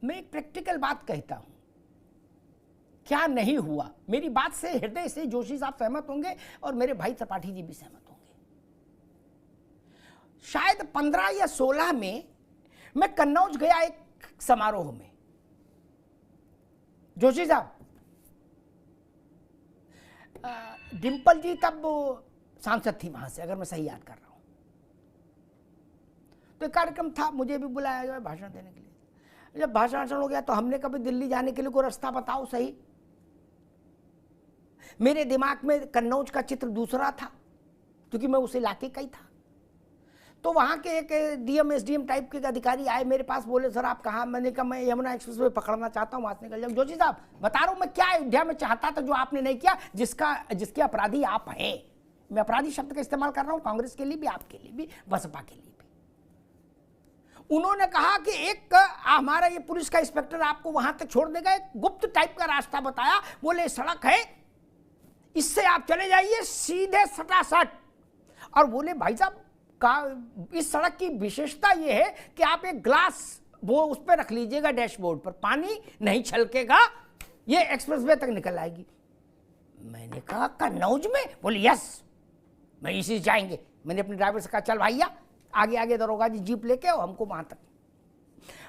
मैं एक प्रैक्टिकल बात कहता हूं, क्या नहीं हुआ। मेरी बात से हृदय से जोशी साहब सहमत होंगे और मेरे भाई त्रिपाठी जी भी सहमत होंगे। शायद 15 या 16 में मैं कन्नौज गया एक समारोह में। जोशी साहब, डिंपल जी तब सांसद थी वहां से, अगर मैं सही याद कर रहा हूं। तो एक कार्यक्रम था, मुझे भी बुलाया गया भाषण देने के लिए। जब भाषण हो गया तो हमने कभी दिल्ली जाने के लिए कोई रास्ता बताओ सही। मेरे दिमाग में कन्नौज का चित्र दूसरा था, क्योंकि मैं उस इलाके का ही था। तो वहां के एक डीएम एसडीएम टाइप के अधिकारी आए मेरे पास, बोले सर आप कहाँ? मैंने कहा मैं यमुना एक्सप्रेस वे पकड़ना चाहता हूँ, वहां से निकल जाऊँ। जोशी साहब बता रहा हूँ मैं क्या अयोध्या में चाहता था जो आपने नहीं किया, जिसके अपराधी आप हैं। मैं अपराधी शब्द का इस्तेमाल कर रहा हूँ कांग्रेस के लिए भी, आपके लिए भी, बसपा के लिए भी। उन्होंने कहा कि एक हमारा ये पुलिस का इंस्पेक्टर आपको वहां तक छोड़ देगा, एक गुप्त टाइप का रास्ता बताया। बोले सड़क है, इससे आप चले जाइए सीधे सटासट। और बोले भाई साहब का इस सड़क की विशेषता ये है कि आप एक ग्लास वो उस पर रख लीजिएगा डैशबोर्ड पर, पानी नहीं छलकेगा, ये एक्सप्रेसवे तक निकल आएगी। मैंने कहा कन्नौज में? बोले यस, मैं इसी से जाएंगे। मैंने अपने ड्राइवर से कहा चल भैया आगे आगे दरोगा जी जीप लेके आओ हमको वहां तक।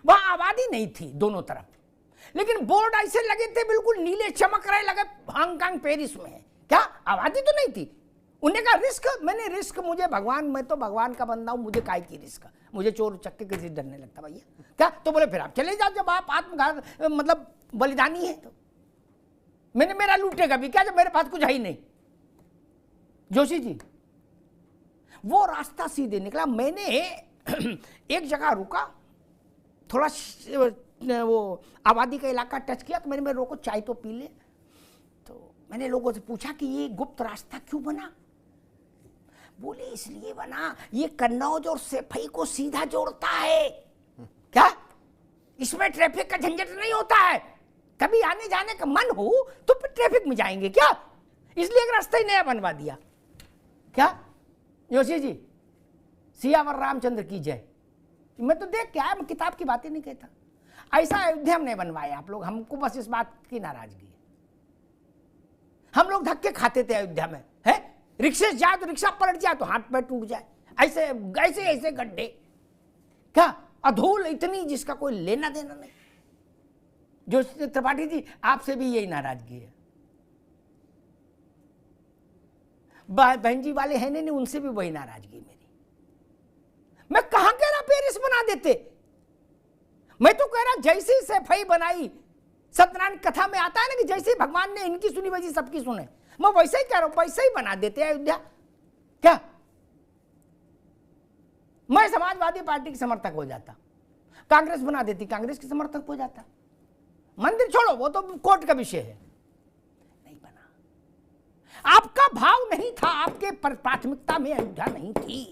वहां आबादी नहीं थी दोनों तरफ, लेकिन बोर्ड ऐसे लगे थे बिल्कुल नीले चमक रहे, लगे हांगकांग पेरिस में है। क्या आबादी तो नहीं थी। उन्हें कहा रिस्क, मैंने रिस्क, मुझे भगवान, मैं तो भगवान का बंदा हूं, मुझे काय की रिस्क, मुझे चोर चक्के किसी डरने लगता भैया। क्या? तो बोले फिर आप चले जाओ, जब आप आत्मघात मतलब बलिदानी है तो। मैंने मेरा लूटेगा भी क्या जब मेरे पास कुछ है ही नहीं। जोशी जी वो रास्ता सीधे निकला। मैंने एक जगह रुका, थोड़ा वो आबादी का इलाका टच किया, तो मैंने रोको चाय तो पी ले। तो मैंने लोगों से पूछा कि ये गुप्त रास्ता क्यों बना? बोले इसलिए बना, ये कन्नौज और सैफई को सीधा जोड़ता है। क्या? इसमें ट्रैफिक का झंझट नहीं होता है, कभी आने जाने का मन हो तो फिर ट्रैफिक में जाएंगे क्या, इसलिए एक रास्ता ही नया बनवा दिया। क्या जोशी जी? सियावर रामचंद्र की जय। मैं तो देख के आया, मैं किताब की बातें नहीं कहता। ऐसा अयोध्या में नहीं बनवाया आप लोग, हमको बस इस बात की नाराजगी है। हम लोग धक्के खाते थे अयोध्या में, है रिक्शे से जाए तो रिक्शा पलट जाए तो हाथ पैर टूट जाए, ऐसे ऐसे ऐसे गड्ढे। क्या अधूल इतनी जिसका कोई लेना देना नहीं। जो त्रिपाठी जी आपसे भी यही नाराजगी है, बहन जी वाले हैं नहीं, उनसे भी वही नाराजगी मेरी। मैं कहां कह रहा पेरिस बना देते, मैं तो कह रहा जैसी सैफई बनाई, सत्यनारायण कथा में आता है ना कि जैसे भगवान ने इनकी सुनी वैसी सबकी सुने, मैं वैसे ही कह रहा हूं, वैसे ही बना देते हैं अयोध्या। क्या? मैं समाजवादी पार्टी की समर्थक हो जाता, कांग्रेस बना देती, कांग्रेस की समर्थक हो जाता। मंदिर छोड़ो, वो तो कोर्ट का विषय है। नहीं बना, आपका भाव नहीं था, आपके प्राथमिकता में अयोध्या नहीं थी।